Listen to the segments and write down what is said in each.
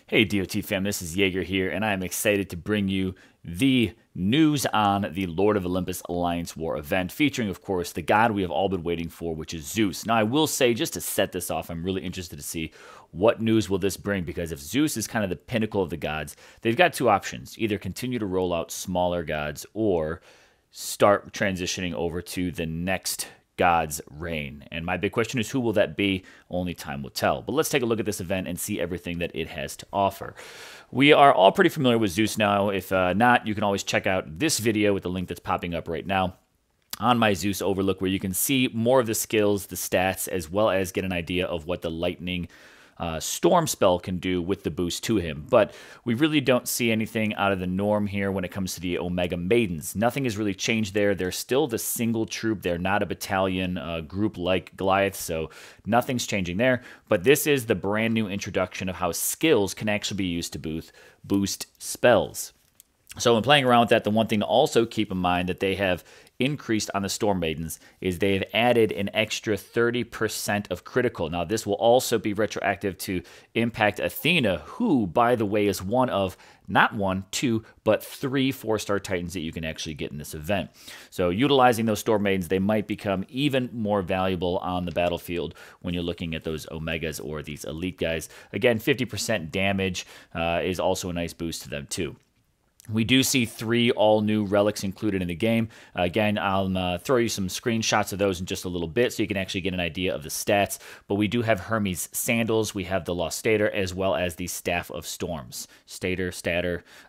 Hey DOT fam, this is Jaeger here, and I am excited to bring you the news on the Lord of Olympus Alliance War event, featuring, of course, the god we have all been waiting for, which is Zeus. Now, I will say, just to set this off, I'm really interested to see what news will this bring, because if Zeus is kind of the pinnacle of the gods, they've got two options. Either continue to roll out smaller gods, or start transitioning over to the next God's reign. And my big question is, who will that be? Only time will tell. But let's take a look at this event and see everything that it has to offer. We are all pretty familiar with Zeus now. If not, you can always check out this video with the link that's popping up right now on my Zeus overlook, where you can see more of the skills, the stats, as well as get an idea of what the lightning storm spell can do with the boost to him. But we really don't see anything out of the norm here when it comes to the Omega Maidens. Nothing has really changed there. They're still the single troop. They're not a battalion group like Goliath, so nothing's changing there. But this is the brand new introduction of how skills can actually be used to boost spells. So when playing around with that, the one thing to also keep in mind that they have increased on the Storm Maidens is they've added an extra 30% of critical. Now, this will also be retroactive to impact Athena, who, by the way, is one of not one, two, but three 4-star Titans that you can actually get in this event. So utilizing those Storm Maidens, they might become even more valuable on the battlefield when you're looking at those Omegas or these elite guys. Again, 50% damage is also a nice boost to them too. We do see 3 all-new relics included in the game. Again, I'll throw you some screenshots of those in just a little bit so you can actually get an idea of the stats. But we do have Hermes Sandals, we have the Lost Stater, as well as the Staff of Storms. Stater,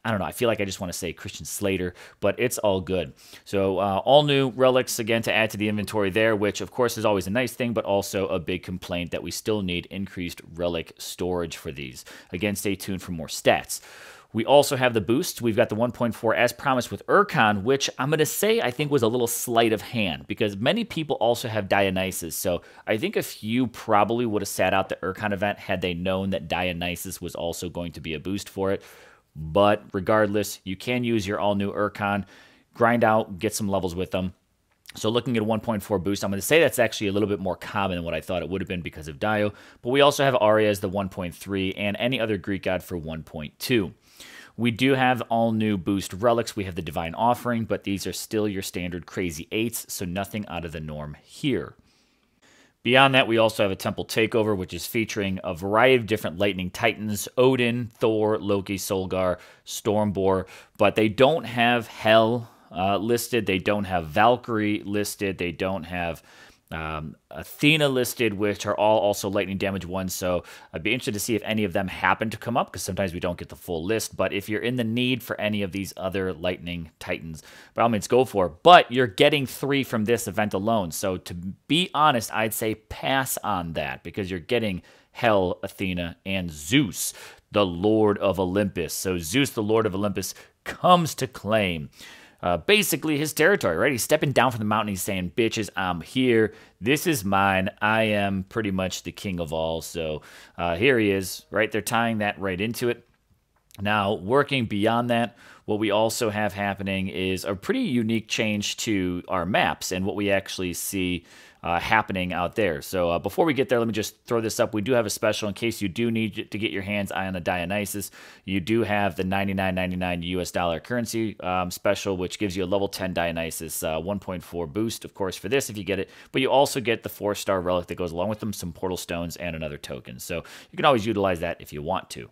I don't know, I feel like I just want to say Christian Slater, but it's all good. So all new relics, again, to add to the inventory there, which of course is always a nice thing, but also a big complaint that we still need increased relic storage for these. Again, stay tuned for more stats. We also have the boost. We've got the 1.4 as promised with Urkon, which I'm going to say I think was a little sleight of hand, because many people also have Dionysus. So I think a few probably would have sat out the Urkon event had they known that Dionysus was also going to be a boost for it. But regardless, you can use your all-new Urkon, grind out, get some levels with them. So looking at a 1.4 boost, I'm going to say that's actually a little bit more common than what I thought it would have been because of Dio. But we also have Arya as the 1.3 and any other Greek god for 1.2. We do have all new boost relics. We have the Divine Offering, but these are still your standard crazy 8s, so nothing out of the norm here. Beyond that, we also have a Temple Takeover, which is featuring a variety of different Lightning Titans: Odin, Thor, Loki, Solgar, Stormbore, but they don't have Hel listed. They don't have Valkyrie listed. They don't have Athena listed, which are all also lightning damage ones. So I'd be interested to see if any of them happen to come up, because sometimes we don't get the full list. But if you're in the need for any of these other lightning titans, by all means go for it. But you're getting 3 from this event alone. So to be honest, I'd say pass on that, because you're getting Hel, Athena, and Zeus, the Lord of Olympus. So Zeus, the Lord of Olympus, comes to claim basically his territory, right? He's stepping down from the mountain. He's saying, bitches, I'm here. This is mine. I am pretty much the king of all. So here he is, right? They're tying that right into it. Now, working beyond that, what we also have happening is a pretty unique change to our maps and what we actually see happening out there. So before we get there, let me just throw this up. We do have a special in case you do need to get your hands on a Dionysus. You do have the $99.99 US dollar currency special, which gives you a level 10 Dionysus 1.4 boost, of course, for this if you get it. But you also get the 4-star relic that goes along with them, some portal stones, and another token. So you can always utilize that if you want to.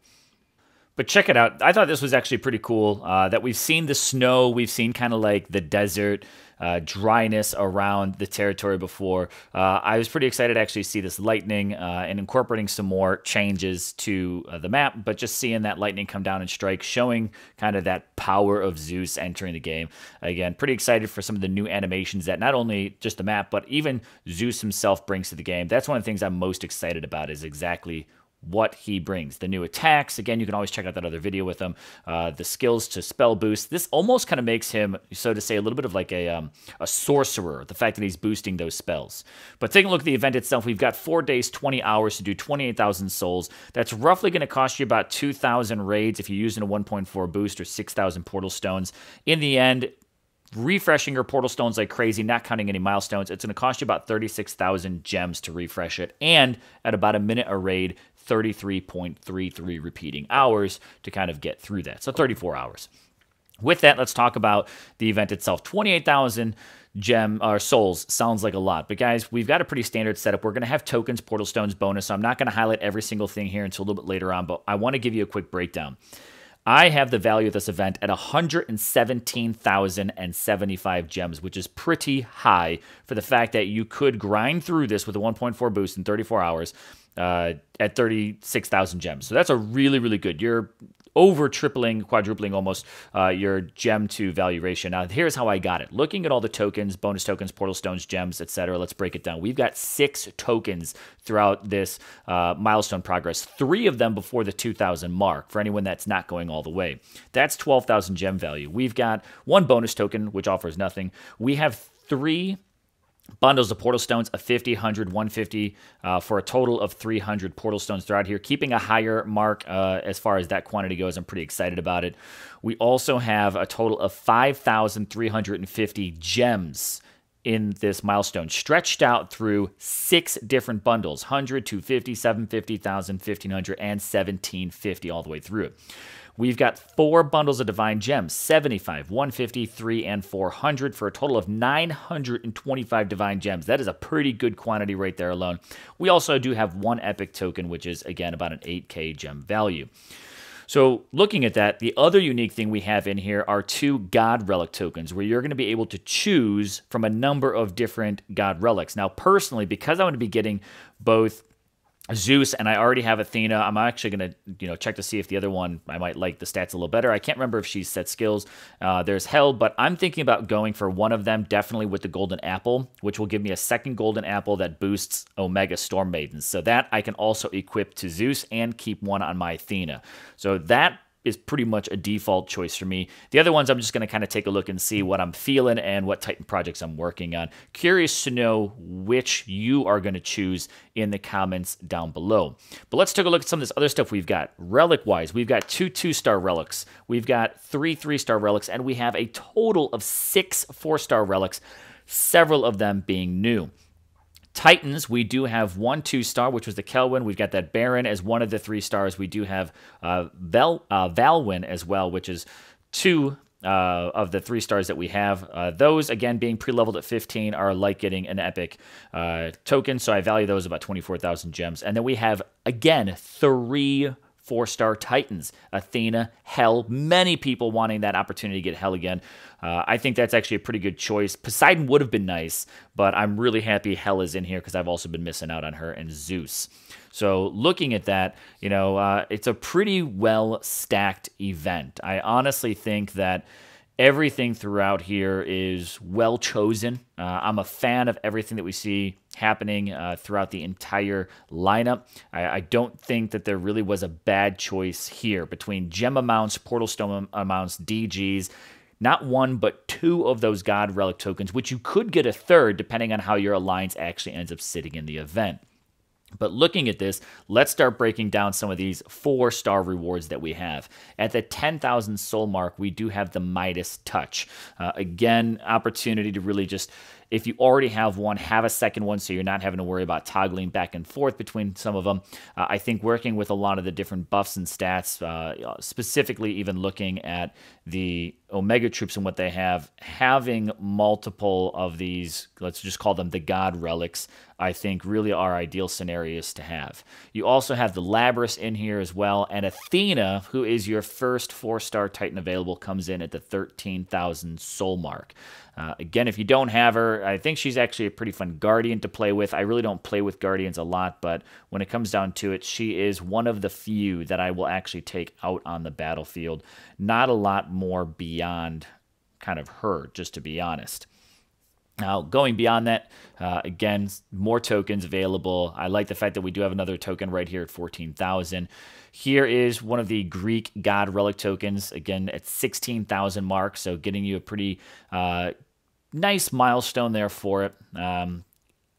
But check it out. I thought this was actually pretty cool that we've seen the snow. We've seen kind of like the desert dryness around the territory before. I was pretty excited to actually see this lightning and incorporating some more changes to the map, but just seeing that lightning come down and strike, showing kind of that power of Zeus entering the game. Again, pretty excited for some of the new animations that not only just the map, but even Zeus himself brings to the game. That's one of the things I'm most excited about, is exactly what he brings. The new attacks, again, you can always check out that other video with him. The skills to spell boost. This almost kind of makes him, so to say, a little bit of like a sorcerer, the fact that he's boosting those spells. But taking a look at the event itself, we've got 4 days, 20 hours to do 28,000 souls. That's roughly going to cost you about 2,000 raids if you're using a 1.4 boost, or 6,000 portal stones. In the end, refreshing your portal stones like crazy, not counting any milestones, it's going to cost you about 36,000 gems to refresh it, and at about a minute a raid, 33.33 repeating hours to kind of get through that. So 34 hours. With that, let's talk about the event itself. 28,000 gem or souls sounds like a lot, but guys, we've got a pretty standard setup. We're going to have tokens, portal stones, bonus. So I'm not going to highlight every single thing here until a little bit later on, but I want to give you a quick breakdown. I have the value of this event at 117,075 gems, which is pretty high for the fact that you could grind through this with a 1.4 boost in 34 hours at 36,000 gems. So that's a really, really good. You're over tripling, quadrupling almost your gem to value ratio. Now, here's how I got it. Looking at all the tokens, bonus tokens, portal stones, gems, etc. Let's break it down. We've got 6 tokens throughout this milestone progress. 3 of them before the 2,000 mark for anyone that's not going all the way. That's 12,000 gem value. We've got 1 bonus token, which offers nothing. We have 3 bundles of portal stones, a 50, 100, 150, for a total of 300 portal stones throughout here, keeping a higher mark as far as that quantity goes. I'm pretty excited about it. We also have a total of 5,350 gems in this milestone, stretched out through 6 different bundles, 100, 250, 750, 1,000, 1,500, and 1,750 all the way through it. We've got 4 bundles of divine gems, 75, 150, 3, and 400 for a total of 925 divine gems. That is a pretty good quantity right there alone. We also do have 1 epic token, which is, again, about an 8k gem value. So looking at that, the other unique thing we have in here are 2 God Relic tokens, where you're going to be able to choose from a number of different God Relics. Now, personally, because I'm going to be getting both Zeus, and I already have Athena. I'm actually going to, check to see if the other one, I might like the stats a little better. I can't remember if she's set skills. There's Hell, but I'm thinking about going for one of them, definitely with the Golden Apple, which will give me a second Golden Apple that boosts Omega Storm Maidens. So that I can also equip to Zeus and keep one on my Athena. So that is pretty much a default choice for me. The other ones, I'm just going to kind of take a look and see what I'm feeling and what Titan projects I'm working on. Curious to know which you are going to choose in the comments down below. But let's take a look at some of this other stuff we've got. Relic-wise, we've got 2 2-star relics. We've got 3 3-star relics, and we have a total of 6 4-star relics, several of them being new. Titans, we do have 1 2-star, which was the Kelwyn. We've got that Baron as one of the 3 stars. We do have Valwyn as well, which is 2 of the 3 stars that we have. Those, again, being pre-leveled at 15, are like getting an epic token, so I value those about 24,000 gems. And then we have, again, 3 4-star Titans. Athena, Hell, many people wanting that opportunity to get Hell again. I think that's actually a pretty good choice. Poseidon would have been nice, but I'm really happy Hell is in here because I've also been missing out on her, and Zeus. So looking at that, it's a pretty well-stacked event. I honestly think that everything throughout here is well chosen. I'm a fan of everything that we see happening throughout the entire lineup. I don't think that there really was a bad choice here between gem amounts, portal stone amounts, DGs. Not 1, but 2 of those God Relic tokens, which you could get a third depending on how your alliance actually ends up sitting in the event. But looking at this, let's start breaking down some of these 4-star rewards that we have. At the 10,000 soul mark, we do have the Midas Touch. Again, opportunity to really just, if you already have one, have a second one so you're not having to worry about toggling back and forth between some of them. I think working with a lot of the different buffs and stats, specifically even looking at the Omega troops and what they have, having multiple of these, let's just call them the God Relics, I think really are ideal scenarios to have. You also have the Labrys in here as well, and Athena, who is your first 4-star Titan available, comes in at the 13,000 soul mark. Again, if you don't have her, I think she's actually a pretty fun Guardian to play with. I really don't play with Guardians a lot, but when it comes down to it, she is one of the few that I will actually take out on the battlefield. Not a lot more beyond kind of her, just to be honest. Now, going beyond that, again, more tokens available. I like the fact that we do have another token right here at 14,000. Here is one of the Greek God Relic tokens, again, at 16,000 mark, so getting you a pretty nice milestone there for it.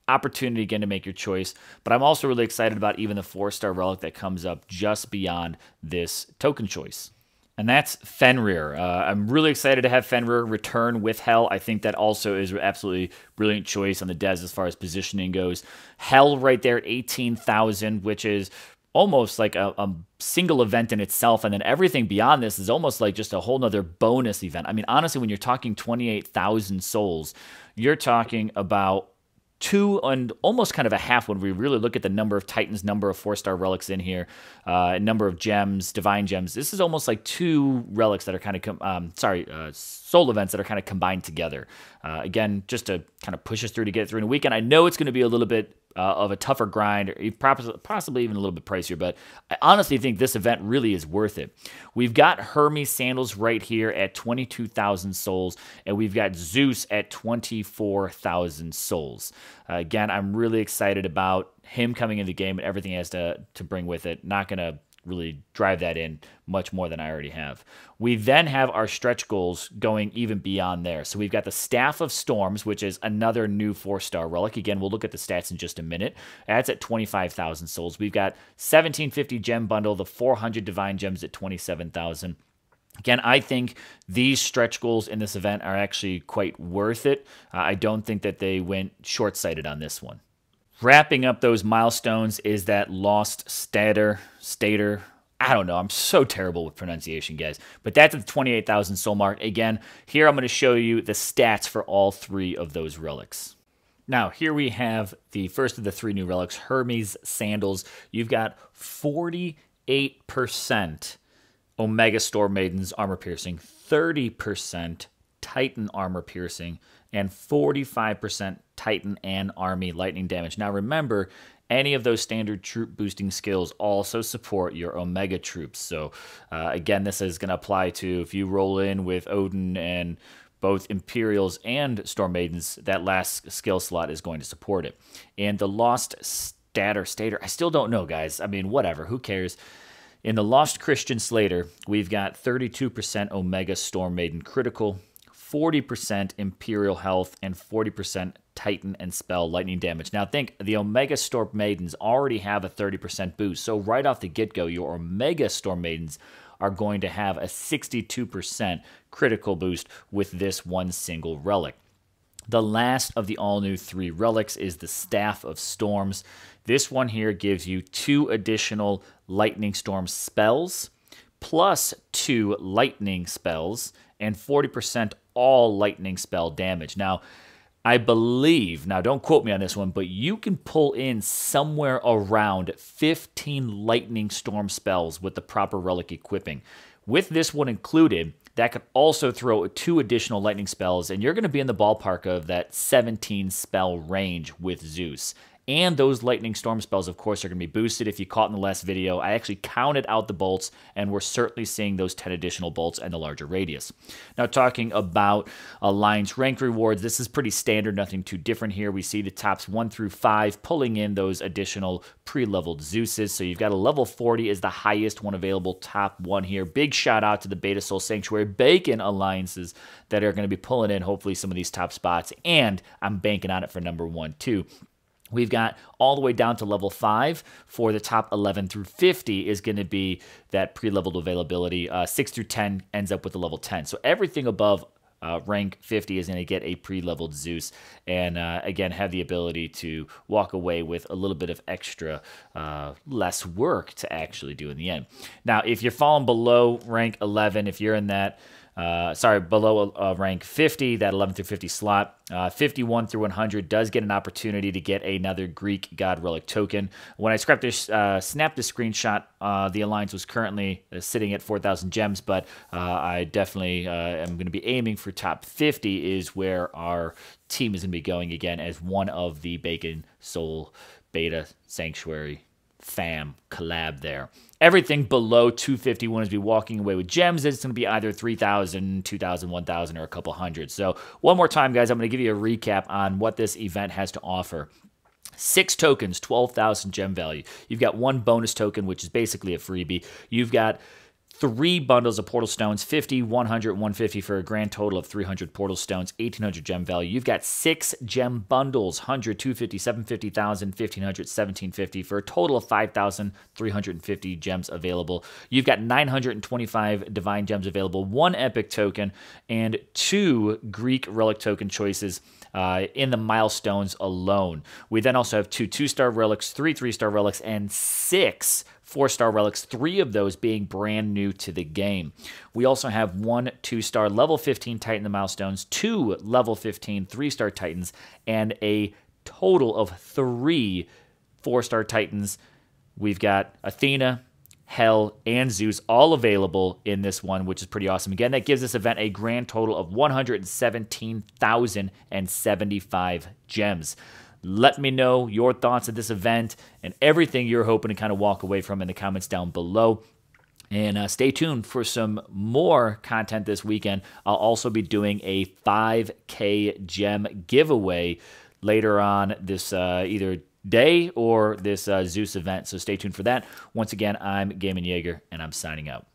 Opportunity, again, to make your choice. But I'm also really excited about even the 4-star relic that comes up just beyond this token choice. And that's Fenrir. I'm really excited to have Fenrir return with Hell. I think that also is an absolutely brilliant choice on the Des as far as positioning goes. Hell right there at 18,000, which is almost like a single event in itself, and then everything beyond this is almost like just a whole nother bonus event. I mean, honestly, when you're talking 28,000 souls, you're talking about two and almost kind of a half when we really look at the number of titans, number of 4-star relics in here, number of gems, divine gems. This is almost like two relics that are kind of soul events that are kind of combined together. Again, just to kind of push us through to get it through in a weekend. I know it's going to be a little bit of a tougher grind, or possibly even a little bit pricier, but I honestly think this event really is worth it. We've got Hermes sandals right here at 22,000 souls, and we've got Zeus at 24,000 souls. Again, I'm really excited about him coming into the game and everything he has to bring with it. Not going to really drive that in much more than I already have. We then have our stretch goals going even beyond there. So we've got the Staff of Storms, which is another new 4-star relic. Again, we'll look at the stats in just a minute. That's at 25,000 souls. We've got 1750 gem bundle, the 400 divine gems at 27,000. Again, I think these stretch goals in this event are actually quite worth it. I don't think that they went short-sighted on this one. Wrapping up those milestones is that Lost Stater. I don't know. I'm so terrible with pronunciation, guys. But that's at the 28,000 soul mark. Again, here I'm going to show you the stats for all three of those relics. Now, here we have the first of the three new relics, Hermes sandals. You've got 48% Omega Storm Maiden's armor piercing, 30% Titan armor piercing, and 45% Titan and Army lightning damage. Now remember, any of those standard troop boosting skills also support your Omega troops. So again, this is going to apply to if you roll in with Odin and both Imperials and Storm Maidens, that last skill slot is going to support it. And the Lost Stater, I still don't know, guys. I mean, whatever, who cares? In the Lost Christian Slater, we've got 32% Omega Storm Maiden critical, 40% Imperial health, and 40% Titan and Spell lightning damage. Now think, the Omega Storm Maidens already have a 30% boost, so right off the get-go, your Omega Storm Maidens are going to have a 62% critical boost with this one single relic. The last of the all-new three relics is the Staff of Storms. This one here gives you 2 additional Lightning Storm spells, plus 2 lightning spells, and 40% all lightning spell damage. Now, I believe, now don't quote me on this one, but you can pull in somewhere around 15 lightning storm spells with the proper relic equipping. With this one included, that could also throw 2 additional lightning spells, and you're going to be in the ballpark of that 17 spell range with Zeus. And those lightning storm spells, of course, are going to be boosted. If you caught in the last video, I actually counted out the bolts, and we're certainly seeing those 10 additional bolts and the larger radius. Now, talking about Alliance rank rewards, this is pretty standard, nothing too different here. We see the tops 1 through 5 pulling in those additional pre-leveled Zeuses. So you've got a level 40 is the highest one available, top 1 here. Big shout out to the Beta Soul Sanctuary Bacon alliances that are going to be pulling in, hopefully, some of these top spots. And I'm banking on it for number 1, too. We've got all the way down to level 5 for the top 11 through 50 is going to be that pre-leveled availability. 6 through 10 ends up with a level 10. So everything above rank 50 is going to get a pre-leveled Zeus and, again, have the ability to walk away with a little bit of extra less work to actually do in the end. Now, if you're falling below rank 11, if you're in that below rank 50, that 11 through 50 slot. 51 through 100 does get an opportunity to get another Greek God Relic token. When I snapped this screenshot, the Alliance was currently sitting at 4,000 gems, but I definitely am going to be aiming for top 50 is where our team is going to be going again as one of the Bacon Soul Beta Sanctuary fam collab there. Everything below 251 is be walking away with gems. It's going to be either 3,000, 2,000, 1,000, or a couple hundred. So one more time, guys, I'm going to give you a recap on what this event has to offer. 6 tokens, 12,000 gem value. You've got 1 bonus token, which is basically a freebie. You've got 3 bundles of portal stones, 50, 100, 150 for a grand total of 300 portal stones, 1,800 gem value. You've got 6 gem bundles, 100, 250, 750, 1,000, 1,500, 1,750 for a total of 5,350 gems available. You've got 925 divine gems available, 1 epic token, and 2 Greek relic token choices. in the milestones alone. We then also have 2 2-star relics, 3 3-star relics, and 6 4-star relics, 3 of those being brand new to the game. We also have 1 2-star level 15 Titan in the milestones, 2 level 15 3-star Titans, and a total of 3 4-star Titans. We've got Athena, Hell, and Zeus all available in this one, which is pretty awesome. Again, that gives this event a grand total of 117,075 gems. Let me know your thoughts of this event and everything you're hoping to kind of walk away from in the comments down below. And stay tuned for some more content this weekend. I'll also be doing a 5K gem giveaway later on this either day or this Zeus event. So stay tuned for that. Once again, I'm GamingJAEGER, and I'm signing out.